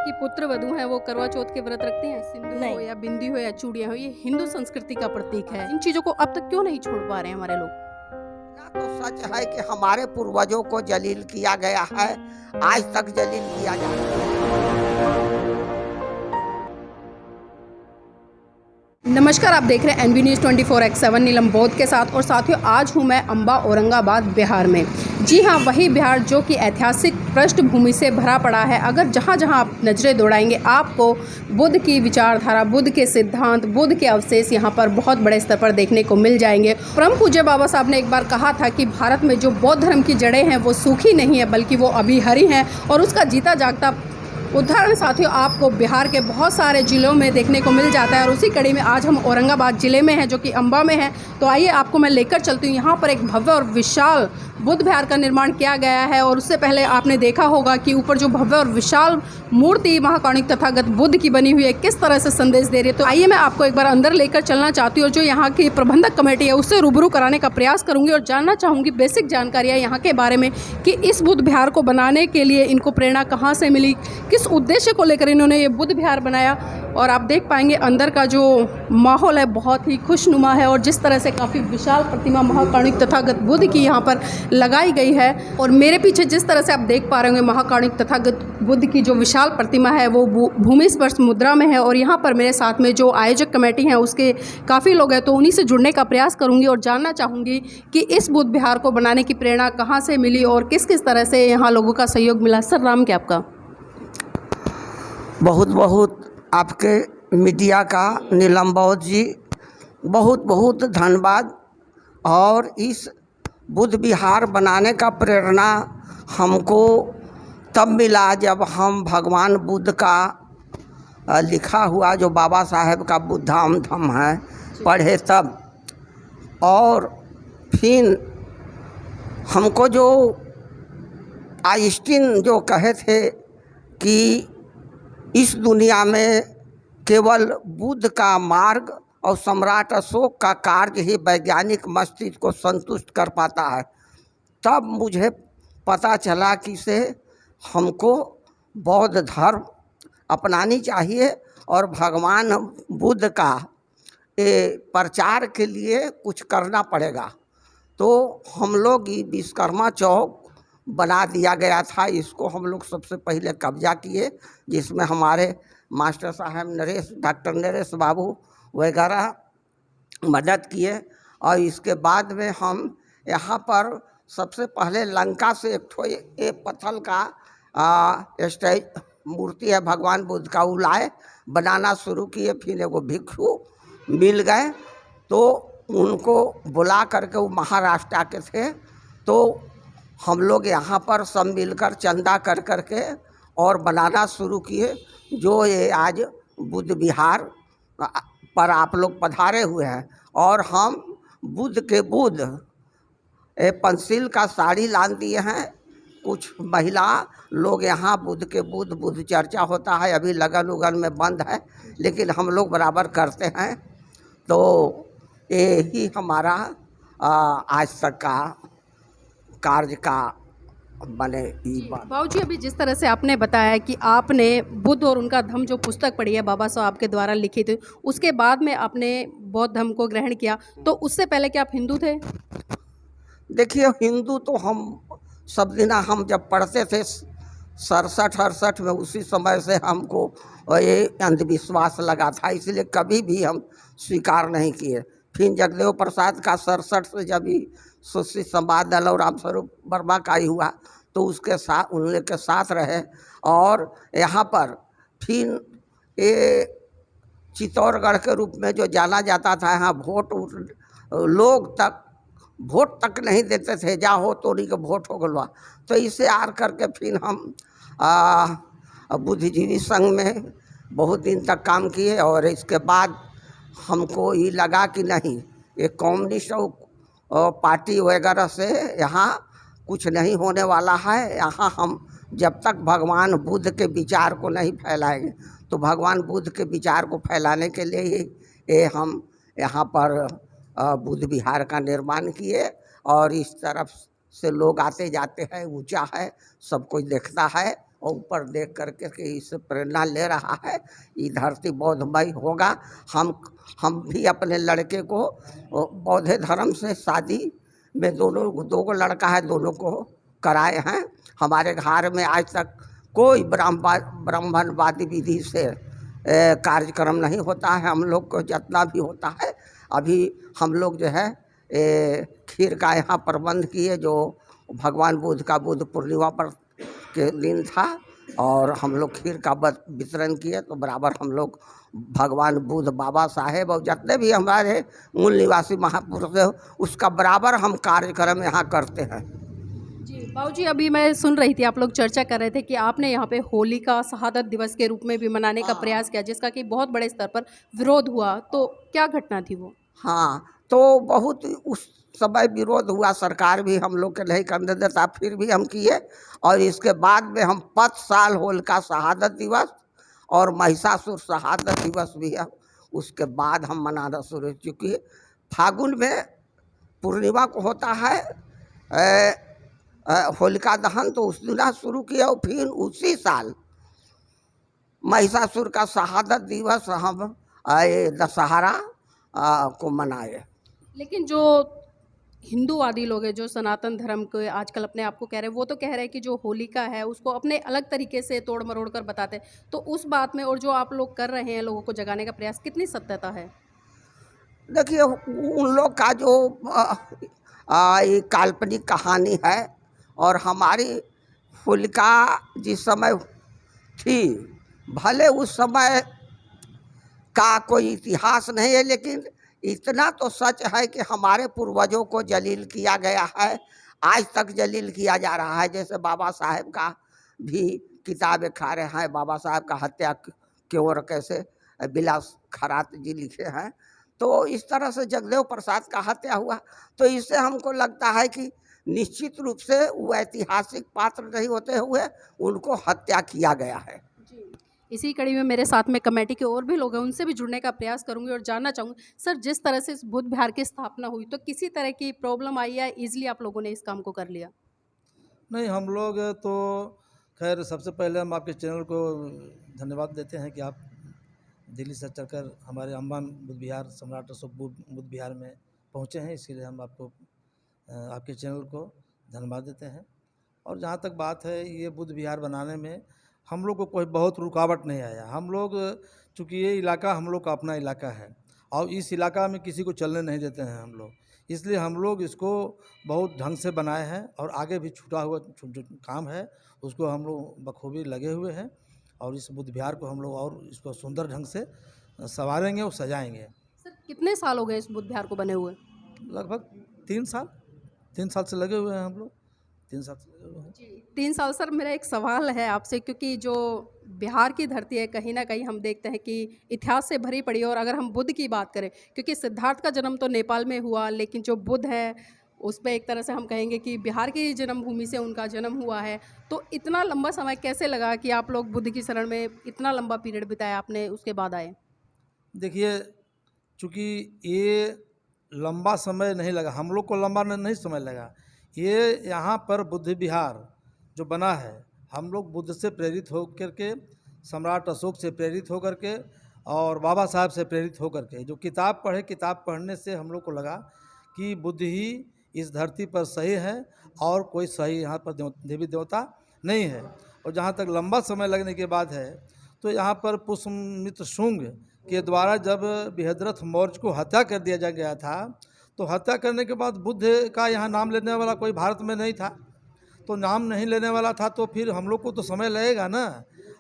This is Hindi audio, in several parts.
आपकी पुत्र वधू है वो करवा चौथ के व्रत रखते हैं? सिंदूर हो या बिंदी हो या चूड़ियां हो, ये हिंदू संस्कृति का प्रतीक है। इन चीजों को अब तक क्यों नहीं छोड़ पा रहे हैं हमारे लोग? ना तो सच है कि हमारे पूर्वजों को जलील किया गया है, आज तक जलील किया जा रहा है। नमस्कार, आप देख रहे हैं एनबी न्यूज़ 24/7 नीलम बौद्ध के साथ। और साथियों, आज हूं मैं अम्बा औरंगाबाद बिहार में। जी हां, वही बिहार जो कि ऐतिहासिक पृष्ठभूमि से भरा पड़ा है। अगर जहां जहां आप नज़रें दौड़ाएंगे आपको बुद्ध की विचारधारा, बुद्ध के सिद्धांत, बुद्ध के अवशेष यहाँ पर बहुत बड़े स्तर पर देखने को मिल जाएंगे। परम पूज्य बाबा साहब ने एक बार कहा था कि भारत में जो बौद्ध धर्म की जड़ें हैं वो सूखी नहीं है बल्कि वो अभी हरी हैं, और उसका जीता जागता उदाहरण साथियों आपको बिहार के बहुत सारे ज़िलों में देखने को मिल जाता है। और उसी कड़ी में आज हम औरंगाबाद ज़िले में हैं जो कि अम्बा में है। तो आइए आपको मैं लेकर चलती हूँ। यहाँ पर एक भव्य और विशाल बुद्ध विहार का निर्माण किया गया है। और उससे पहले आपने देखा होगा कि ऊपर जो भव्य और विशाल मूर्ति महाकारुणिक तथागत बुद्ध की बनी हुई है किस तरह से संदेश दे रही है। तो आइए मैं आपको एक बार अंदर लेकर चलना चाहती हूँ और जो यहाँ की प्रबंधक कमेटी है उससे रूबरू कराने का प्रयास करूँगी और जानना चाहूँगी बेसिक जानकारियाँ यहाँ के बारे में कि इस बुद्ध विहार को बनाने के लिए इनको प्रेरणा कहाँ से मिली, किस उद्देश्य को लेकर इन्होंने ये बुद्ध विहार बनाया। और आप देख पाएंगे अंदर का जो माहौल है बहुत ही खुशनुमा है, और जिस तरह से काफ़ी विशाल प्रतिमा महाकारुणिक तथागत बुद्ध की यहाँ पर लगाई गई है। और मेरे पीछे जिस तरह से आप देख पा रहे होंगे महाकारुणिक तथागत बुद्ध की जो विशाल प्रतिमा है वो भूमि स्पर्श मुद्रा में है। और यहाँ पर मेरे साथ में जो आयोजक कमेटी है उसके काफ़ी लोग हैं, तो उन्हीं से जुड़ने का प्रयास करूँगी और जानना चाहूँगी कि इस बुद्ध विहार को बनाने की प्रेरणा कहाँ से मिली और किस किस तरह से यहाँ लोगों का सहयोग मिला। सर, नाम क्या आपका? बहुत बहुत आपके मीडिया का नीलम बौद्ध जी बहुत बहुत धन्यवाद। और इस बुद्ध विहार बनाने का प्रेरणा हमको तब मिला जब हम भगवान बुद्ध का लिखा हुआ जो बाबा साहेब का बुद्धाम धम्म है पढ़े तब। और फिर हमको जो आइंस्टीन जो कहे थे कि इस दुनिया में केवल बुद्ध का मार्ग और सम्राट अशोक का कार्य ही वैज्ञानिक मस्तिष्क को संतुष्ट कर पाता है, तब मुझे पता चला कि से हमको बौद्ध धर्म अपनानी चाहिए और भगवान बुद्ध का प्रचार के लिए कुछ करना पड़ेगा। तो हम लोग ये विश्वकर्मा चौक बना दिया गया था, इसको हम लोग सबसे पहले कब्जा किए, जिसमें हमारे मास्टर साहब डॉक्टर नरेश बाबू वगैरह मदद किए। और इसके बाद में हम यहाँ पर सबसे पहले लंका से एक पत्थर का स्टैचू मूर्ति है भगवान बुद्ध का, वो लाए बनाना शुरू किए। फिर एगो भिक्षु मिल गए तो उनको बुला करके, वो महाराष्ट्र के थे, तो हम लोग यहाँ पर सब मिलकर चंदा कर करके और बनाना शुरू किए, जो ये आज बुद्ध विहार पर आप लोग पधारे हुए हैं। और हम बुद्ध के बुद्ध पंचशील का साड़ी लान दिए हैं। कुछ महिला लोग यहाँ बुद्ध के बुद्ध चर्चा होता है, अभी लगन उगन में बंद है, लेकिन हम लोग बराबर करते हैं। तो यही हमारा आज तक का कार्य का बने। बाबू जी, अभी जिस तरह से आपने बताया कि आपने बुद्ध और उनका धम्म जो पुस्तक पढ़ी है बाबा साहब के द्वारा लिखित, उसके बाद में आपने बौद्ध धर्म को ग्रहण किया, तो उससे पहले क्या आप हिंदू थे? देखिए, हिंदू तो हम सब दिन हम जब पढ़ते थे 67-68 में, उसी समय से हमको ये अंधविश्वास लगा था, इसलिए कभी भी हम स्वीकार नहीं किए। फिर जगदेव प्रसाद का 67 से जब ही सुश्री संवाद दल और रामस्वरूप वर्मा का ही हुआ तो उसके साथ उनके साथ रहे। और यहाँ पर फिर ये चित्तौड़गढ़ के रूप में जो जाना जाता था, यहाँ लोग वोट तक नहीं देते थे, जा हो तो उन्हीं के वोट हो गलवा। तो इसे आर करके फिर हम बुद्धिजीवी संघ में बहुत दिन तक काम किए। और इसके बाद हमको ये लगा कि नहीं, ये कम्युनिस्ट और पार्टी वगैरह से यहाँ कुछ नहीं होने वाला है। यहाँ हम जब तक भगवान बुद्ध के विचार को नहीं फैलाएंगे, तो भगवान बुद्ध के विचार को फैलाने के लिए ही हम यहाँ पर बुद्ध विहार का निर्माण किए। और इस तरफ से लोग आते जाते हैं, ऊंचा है, सब कोई देखता है और ऊपर देख करके कि इससे प्रेरणा ले रहा है, ये धरती बौद्धमय होगा। हम भी अपने लड़के को बौद्ध धर्म से शादी में दोनों दो को लड़का है, दोनों को कराए हैं। हमारे घर में आज तक कोई ब्राह्मणवादी विधि से कार्यक्रम नहीं होता है। हम लोग को जितना भी होता है, अभी हम लोग जो है खीर का यहाँ प्रबंध किए, जो भगवान बुद्ध का बुद्ध पूर्णिमा पर के दिन था, और हम लोग खीर का वितरण किए। तो बराबर हम लोग भगवान बुद्ध, बाबा साहेब और जितने भी हमारे मूल निवासी महापुरुष हैं, उसका बराबर हम कार्यक्रम यहाँ करते हैं। जी बाबूजी, अभी मैं सुन रही थी, आप लोग चर्चा कर रहे थे कि आपने यहाँ पे होली का शहादत दिवस के रूप में भी मनाने का प्रयास किया, जिसका कि बहुत बड़े स्तर पर विरोध हुआ, तो क्या घटना थी वो? हाँ, तो बहुत उस समय विरोध हुआ, सरकार भी हम लोग के नहीं करने देता, फिर भी हम किए। और इसके बाद में हम 5 साल होलिका शहादत दिवस और महिषासुर शहादत दिवस भी है, उसके बाद हम मनाना शुरू, चूँकि फागुन में पूर्णिमा को होता है होलिका दहन, तो उस दिन शुरू किया। और फिर उसी साल महिषासुर का शहादत दिवस हम दशहरा को मनाए। लेकिन जो हिंदूवादी लोग हैं, जो सनातन धर्म के आजकल अपने आप को कह रहे हैं, वो तो कह रहे हैं कि जो होलिका है उसको अपने अलग तरीके से तोड़ मरोड़ कर बताते हैं। तो उस बात में और जो आप लोग कर रहे हैं लोगों को जगाने का प्रयास, कितनी सत्यता है? देखिए, उन लोग का जो ये काल्पनिक कहानी है, और हमारी होलिका जिस समय थी, भले उस समय का कोई इतिहास नहीं है, लेकिन इतना तो सच है कि हमारे पूर्वजों को जलील किया गया है, आज तक जलील किया जा रहा है। जैसे बाबा साहेब का भी किताबें खा रहे हैं, बाबा साहेब का हत्या क्यों और कैसे बिलास खरात जी लिखे हैं। तो इस तरह से जगदेव प्रसाद का हत्या हुआ, तो इससे हमको लगता है कि निश्चित रूप से वो ऐतिहासिक पात्र नहीं होते हुए उनको हत्या किया गया है। इसी कड़ी में मेरे साथ में कमेटी के और भी लोग हैं, उनसे भी जुड़ने का प्रयास करूंगी और जानना चाहूँगी, सर जिस तरह से इस बुद्ध विहार की स्थापना हुई, तो किसी तरह की प्रॉब्लम आई या इजीली आप लोगों ने इस काम को कर लिया? नहीं, हम लोग तो खैर सबसे पहले हम आपके चैनल को धन्यवाद देते हैं कि आप दिल्ली से चलकर हमारे अम्बान बुद्ध विहार, सम्राट अशोक बुद्ध विहार में पहुँचे हैं। इसके लिए हम आपको आपके चैनल को धन्यवाद देते हैं। और जहाँ तक बात है ये बुद्ध विहार बनाने में हम लोग को कोई बहुत रुकावट नहीं आया। हम लोग, चूँकि ये इलाका हम लोग का अपना इलाका है और इस इलाका में किसी को चलने नहीं देते हैं हम लोग, इसलिए हम लोग इसको बहुत ढंग से बनाए हैं। और आगे भी छूटा हुआ जो काम है उसको हम लोग बखूबी लगे हुए हैं, और इस बुद्ध विहार को हम लोग और इसको सुंदर ढंग से संवारेंगे और सजाएंगे। सर कितने साल हो गए इस बुद्ध विहार को बने हुए? लगभग 3 साल से लगे हुए हैं हम लोग, 3 साल से लगे हुए हैं। जी 3 साल। सर मेरा एक सवाल है आपसे, क्योंकि जो बिहार की धरती है कहीं ना कहीं हम देखते हैं कि इतिहास से भरी पड़ी है। और अगर हम बुद्ध की बात करें, क्योंकि सिद्धार्थ का जन्म तो नेपाल में हुआ, लेकिन जो बुद्ध है उस पर एक तरह से हम कहेंगे कि बिहार की जन्मभूमि से उनका जन्म हुआ है। तो इतना लंबा समय कैसे लगा कि आप लोग बुद्ध की शरण में इतना लंबा पीरियड बिताया आपने, उसके बाद आए? देखिए, चूँकि ये लंबा समय नहीं लगा, हम लोग को लंबा नहीं समय लगा। ये यहाँ पर बुद्ध विहार जो बना है, हम लोग बुद्ध से प्रेरित हो करके, सम्राट अशोक से प्रेरित हो करके और बाबा साहब से प्रेरित हो करके जो किताब पढ़े, किताब पढ़ने से हम लोग को लगा कि बुद्ध ही इस धरती पर सही है और कोई सही यहाँ पर देवी देवता नहीं है। और जहाँ तक लंबा समय लगने के बाद है, तो यहाँ पर पुष्यमित्र शुंग के द्वारा जब बृहद्रथ मौर्य को हत्या कर दिया गया था, तो हत्या करने के बाद बुद्ध का यहाँ नाम लेने वाला कोई भारत में नहीं था। तो नाम नहीं लेने वाला था तो फिर हम लोग को तो समय लगेगा ना।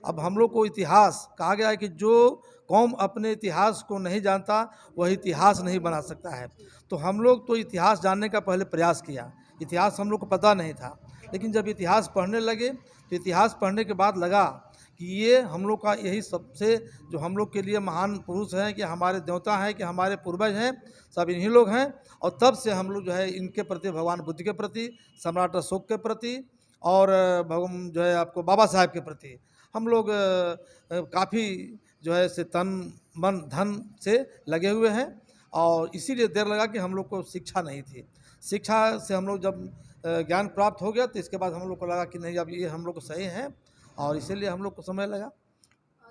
अब हम लोग को इतिहास कहा गया है कि जो कौम अपने इतिहास को नहीं जानता वह इतिहास नहीं बना सकता है। तो हम लोग तो इतिहास जानने का पहले प्रयास किया। इतिहास हम लोग को पता नहीं था, लेकिन जब इतिहास पढ़ने लगे तो इतिहास पढ़ने के बाद लगा कि ये हम लोग का यही सबसे जो हम लोग के लिए महान पुरुष हैं, कि हमारे देवता हैं, कि हमारे पूर्वज हैं, सब इन्हीं लोग हैं। और तब से हम लोग जो है इनके प्रति, भगवान बुद्ध के प्रति, सम्राट अशोक के प्रति और भगवान जो है आपको बाबा साहेब के प्रति हम लोग काफ़ी जो है से तन मन धन से लगे हुए हैं। और इसीलिए देर लगा कि हम लोग को शिक्षा नहीं थी। शिक्षा से हम लोग जब ज्ञान प्राप्त हो गया तो इसके बाद हम लोग को लगा कि नहीं, अब ये हम लोग को सही है और इसीलिए हम लोग को समय लगा।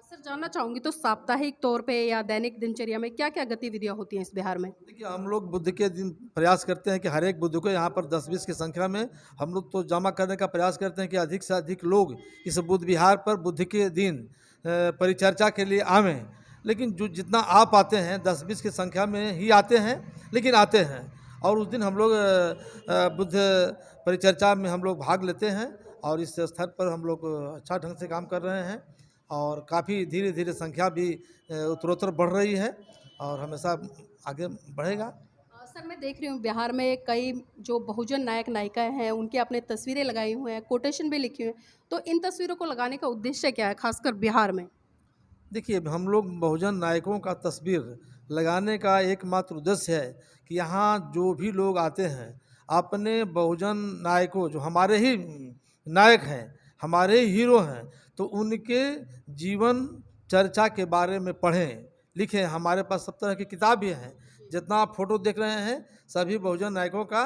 सर जानना चाहूँगी तो साप्ताहिक तौर पे या दैनिक दिनचर्या में क्या क्या गतिविधियाँ होती हैं इस बिहार में? देखिए, हम लोग बुध के दिन प्रयास करते हैं कि हर एक बुध को यहाँ पर 10-20 की संख्या में हम लोग तो जमा करने का प्रयास करते हैं कि अधिक से अधिक लोग इस बुध विहार पर बुध के दिन परिचर्चा के लिए आवें। लेकिन जो जितना आ पाते हैं 10-20 की संख्या में ही आते हैं, लेकिन आते हैं। और उस दिन हम लोग बुध परिचर्चा में हम लोग भाग लेते हैं और इस स्तर पर हम लोग अच्छा ढंग से काम कर रहे हैं और काफ़ी धीरे धीरे संख्या भी उत्तरोत्तर बढ़ रही है और हमेशा आगे बढ़ेगा। सर मैं देख रही हूँ बिहार में कई जो बहुजन नायक नायिकाएं हैं उनकी आपने तस्वीरें लगाई हुई हैं, कोटेशन भी लिखी हुई हैं, तो इन तस्वीरों को लगाने का उद्देश्य क्या है खासकर बिहार में? देखिए, हम लोग बहुजन नायकों का तस्वीर लगाने का एकमात्र उद्देश्य है कि यहाँ जो भी लोग आते हैं अपने बहुजन नायकों जो हमारे ही नायक हैं, हमारे ही हीरो हैं, तो उनके जीवन चर्चा के बारे में पढ़ें, लिखें। हमारे पास सब तरह की किताब भी हैं। जितना आप फोटो देख रहे हैं सभी बहुजन नायकों का,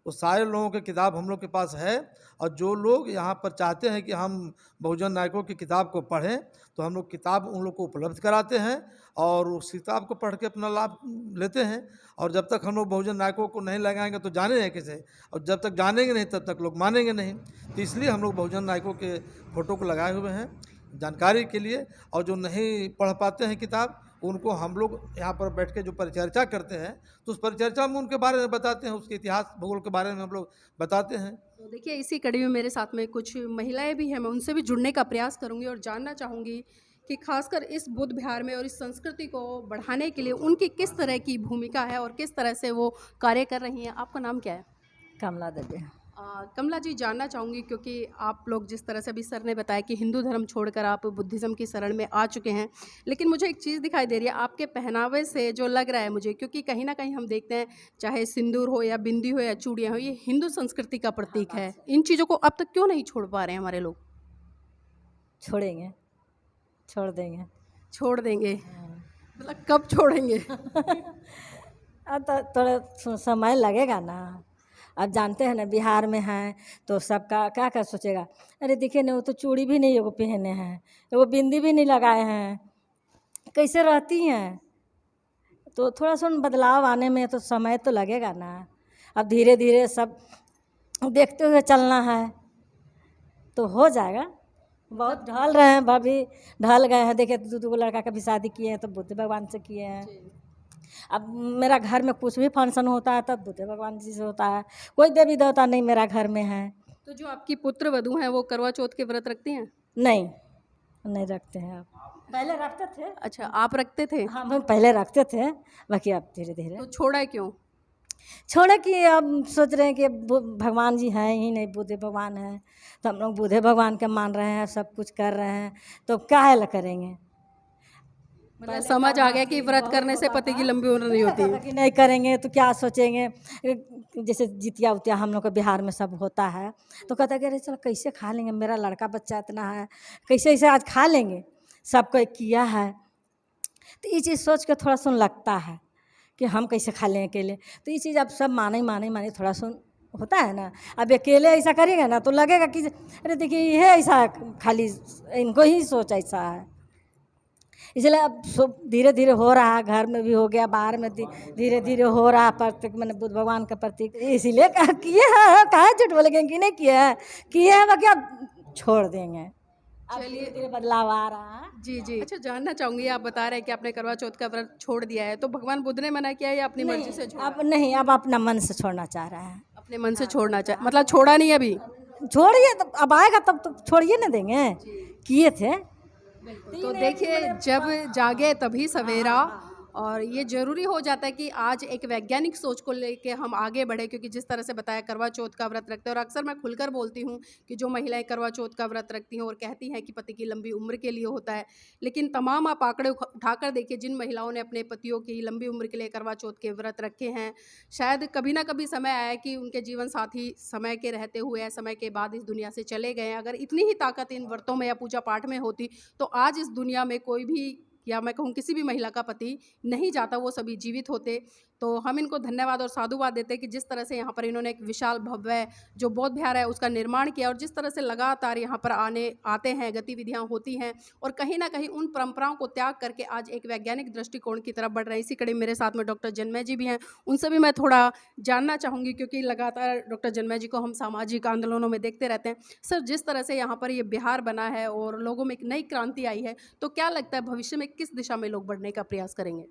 वो सारे लोगों की किताब हम लोग के पास है। और जो लोग यहाँ पर चाहते हैं कि हम बहुजन नायकों की किताब को पढ़ें, तो हम लोग किताब उन लोग को उपलब्ध कराते हैं और उस किताब को पढ़ के अपना लाभ लेते हैं। और जब तक हम लोग बहुजन नायकों को नहीं लगाएंगे तो जानेंगे कैसे, और जब तक जानेंगे नहीं तब तक लोग मानेंगे नहीं। तो इसलिए हम लोग बहुजन नायकों के फ़ोटो को लगाए हुए हैं जानकारी के लिए। और जो नहीं पढ़ पाते हैं किताब, उनको हम लोग यहाँ पर बैठ के जो परिचर्चा करते हैं तो उस परिचर्चा में उनके बारे में बताते हैं, उसके इतिहास भूगोल के बारे में हम लोग बताते हैं। तो देखिए इसी कड़ी में मेरे साथ में कुछ महिलाएं भी हैं, मैं उनसे भी जुड़ने का प्रयास करूंगी और जानना चाहूँगी कि खासकर इस बुद्ध विहार में और इस संस्कृति को बढ़ाने के लिए उनकी किस तरह की भूमिका है और किस तरह से वो कार्य कर रही हैं। आपका नाम क्या है? कमला देवी। कमला जी, जानना चाहूँगी क्योंकि आप लोग जिस तरह से अभी सर ने बताया कि हिंदू धर्म छोड़कर आप बुद्धिज़्म की शरण में आ चुके हैं, लेकिन मुझे एक चीज़ दिखाई दे रही है आपके पहनावे से जो लग रहा है मुझे, क्योंकि कहीं ना कहीं हम देखते हैं चाहे सिंदूर हो या बिंदी हो या चूड़ियाँ हो, ये हिंदू संस्कृति का प्रतीक है। इन चीज़ों को अब तक क्यों नहीं छोड़ पा रहे हैं हमारे लोग? छोड़ेंगे, छोड़ देंगे। छोड़ देंगे मतलब कब छोड़ेंगे? अब तो थोड़ा समय लगेगा ना। अब जानते हैं ना बिहार में हैं तो सबका क्या क्या सोचेगा, अरे देखिए ना वो तो चूड़ी भी नहीं एगो पहने हैं, वो बिंदी भी नहीं लगाए हैं, कैसे रहती हैं। तो थोड़ा सा बदलाव आने में तो समय तो लगेगा ना। अब धीरे धीरे सब देखते हुए चलना है तो हो जाएगा। बहुत ढल रहे हैं, भाभी ढल गए हैं। देखिए दो लड़का का भी शादी किए हैं तो बुद्ध भगवान से किए हैं। अब मेरा घर में कुछ भी फंक्शन होता है तब बुद्ध भगवान जी से होता है, कोई देवी देवता नहीं मेरा घर में है। तो जो आपकी पुत्र वधू हैं वो करवा चौथ के व्रत रखती हैं? नहीं, नहीं रखते हैं। आप पहले रखते थे। अच्छा, आप रखते थे? हम पहले रखते थे, बाकी अब धीरे धीरे तो छोड़ा है क्यों? छोड़े कि अब सोच रहे हैं कि भगवान जी हैं ही नहीं, बुद्ध भगवान हैं, तो हम लोग बुद्ध भगवान के मान रहे हैं, सब कुछ कर रहे हैं, तो काहे ला करेंगे। मतलब समझ आ गया कि व्रत करने से पति की लंबी उम्र नहीं होती। कि नहीं करेंगे तो क्या सोचेंगे। जैसे जितिया उतिया हम लोग के बिहार में सब होता है तो कहता है कि अरे चलो कैसे खा लेंगे, मेरा लड़का बच्चा इतना है, कैसे ऐसे आज खा लेंगे, सबको किया है। तो ये चीज़ सोच के थोड़ा सुन लगता है कि हम कैसे खा लें अकेले। तो ये चीज़ अब सब माने थोड़ा सुन होता है ना। अब अकेले ऐसा करेगा ना तो लगेगा कि अरे देखिए ये ऐसा खाली इनको ही सोच ऐसा है। इसलिए अब सब धीरे धीरे हो रहा है, घर में भी हो गया, बाहर में धीरे धीरे हो रहा है प्रतीक, मैंने बुद्ध भगवान का प्रतीक। इसीलिए किए हैं, कहाँ झूठ बोलेंगे कि नहीं किए हैं बाकी अब छोड़ देंगे। धीरे धीरे बदलाव आ रहा है। जी जी। अच्छा, जानना चाहूँगी, आप बता रहे हैं कि आपने करवा चौथ का व्रत छोड़ दिया है, तो भगवान बुद्ध ने मना किया है या अपनी मर्जी से छोड़ा? अब नहीं, अब अपना मन से छोड़ना चाह रहा है। अपने मन से छोड़ना चाह, मतलब छोड़ा नहीं अभी? छोड़िए, तो अब आएगा तब तो छोड़िए ना देंगे। किए थे तो देखिए, जब जागे तभी सवेरा, और ये ज़रूरी हो जाता है कि आज एक वैज्ञानिक सोच को लेके हम आगे बढ़े, क्योंकि जिस तरह से बताया करवा चौथ का व्रत रखते हैं, और अक्सर मैं खुलकर बोलती हूँ कि जो महिलाएं करवा चौथ का व्रत रखती हैं और कहती हैं कि पति की लंबी उम्र के लिए होता है, लेकिन तमाम आप आंकड़े उठाकर देखिए, जिन महिलाओं ने अपने पतियों की लंबी उम्र के लिए करवा चौथ के व्रत रखे हैं, शायद कभी ना कभी समय आया कि उनके जीवन साथी समय के रहते हुए समय के बाद इस दुनिया से चले गए। अगर इतनी ही ताकत इन व्रतों में या पूजा पाठ में होती तो आज इस दुनिया में कोई भी, या मैं कहूँ किसी भी महिला का पति नहीं जाता, वो सभी जीवित होते। तो हम इनको धन्यवाद और साधुवाद देते हैं कि जिस तरह से यहाँ पर इन्होंने एक विशाल भव्य जो बौद्ध विहार है उसका निर्माण किया, और जिस तरह से लगातार यहाँ पर आते हैं, गतिविधियाँ होती हैं और कहीं ना कहीं उन परंपराओं को त्याग करके आज एक वैज्ञानिक दृष्टिकोण की तरफ बढ़ रहे हैं। इसी कड़ी मेरे साथ में डॉक्टर जन्मय जी भी हैं, उनसे भी मैं थोड़ा जानना चाहूँगी, क्योंकि लगातार डॉक्टर जन्मय जी को हम सामाजिक आंदोलनों में देखते रहते हैं। सर, जिस तरह से यहाँ पर ये बिहार बना है और लोगों में एक नई क्रांति आई है, तो क्या लगता है भविष्य में किस दिशा में लोग बढ़ने का प्रयास करेंगे?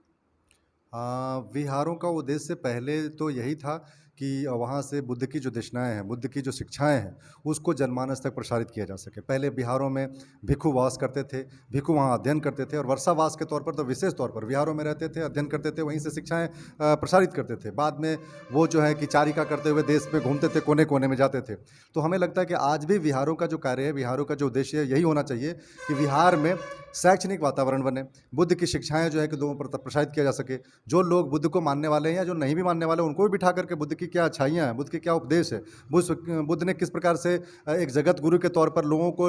विहारों का उद्देश्य पहले तो यही था कि वहाँ से बुद्ध की जो देशनाएँ हैं, बुद्ध की जो शिक्षाएँ हैं, उसको जनमानस तक प्रसारित किया जा सके। पहले बिहारों में भिक्षु वास करते थे, भिक्षु वहाँ अध्ययन करते थे और वर्षावास के तौर पर तो विशेष तौर पर बिहारों में रहते थे, अध्ययन करते थे, वहीं से शिक्षाएँ प्रसारित करते थे। बाद में वो जो है कि चारिका करते हुए देश में घूमते थे, कोने-कोने में जाते थे। तो हमें लगता है कि आज भी बिहारों का जो कार्य है, बिहारों का जो उद्देश्य है, यही होना चाहिए कि बिहार में शैक्षणिक वातावरण बने, बुद्ध की शिक्षाएँ जो है कि लोगों पर प्रसारित किया जा सके। जो लोग बुद्ध को मानने वाले हैं या जो नहीं भी मानने वाले, उनको भी बिठा करके बुद्ध की क्या अच्छाइयाँ हैं, बुद्ध के क्या उपदेश है, बुद्ध ने किस प्रकार से एक जगत गुरु के तौर पर लोगों को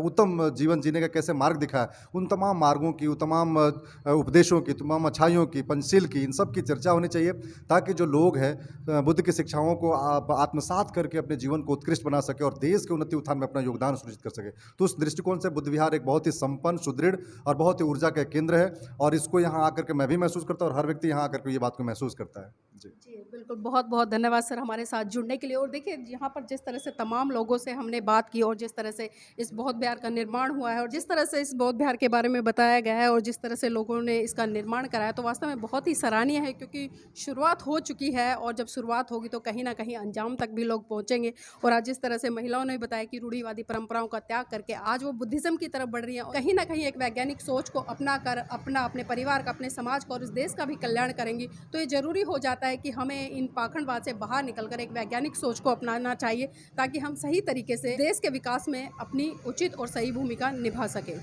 उत्तम जीवन जीने का कैसे मार्ग दिखाया, उन तमाम मार्गों की, उन तमाम उपदेशों की, तमाम अच्छाइयों की, पंचशील की, इन सब की चर्चा होनी चाहिए, ताकि जो लोग हैं बुद्ध की शिक्षाओं को आत्मसात करके अपने जीवन को उत्कृष्ट बना सके और देश के उन्नति उत्थान में अपना योगदान सुनिश्चित कर सके। तो उस दृष्टिकोण से बुद्ध विहार एक बहुत ही संपन्न, सुदृढ़ और बहुत ही ऊर्जा का केंद्र है, और इसको यहाँ आकर के मैं भी महसूस करता हूँ और हर व्यक्ति यहाँ आकर के ये बात को महसूस करता है। जी बिल्कुल, बहुत बहुत धन्यवाद सर हमारे साथ जुड़ने के लिए। और देखिए, यहाँ पर जिस तरह से तमाम लोगों से हमने बात की और जिस तरह से इस बौद्ध विहार का निर्माण हुआ है और जिस तरह से इस बौद्ध विहार के बारे में बताया गया है और जिस तरह से लोगों ने इसका निर्माण कराया, तो वास्तव में बहुत ही सराहनीय है, क्योंकि शुरुआत हो चुकी है और जब शुरुआत होगी तो कहीं ना कहीं अंजाम तक भी लोग पहुँचेंगे। और आज जिस तरह से महिलाओं ने बताया कि रूढ़िवादी परंपराओं का त्याग करके आज वो बुद्धिज़्म की तरफ बढ़ रही है, कहीं ना कहीं एक वैज्ञानिक सोच को अपना कर अपने परिवार का, अपने समाज का और इस देश का भी कल्याण करेंगी, तो ये जरूरी हो जाता है कि हमें इन पाखंडवाद से बाहर निकलकर एक वैज्ञानिक सोच को अपनाना चाहिए, ताकि हम सही तरीके से देश के विकास में अपनी उचित और सही भूमिका निभा सकें।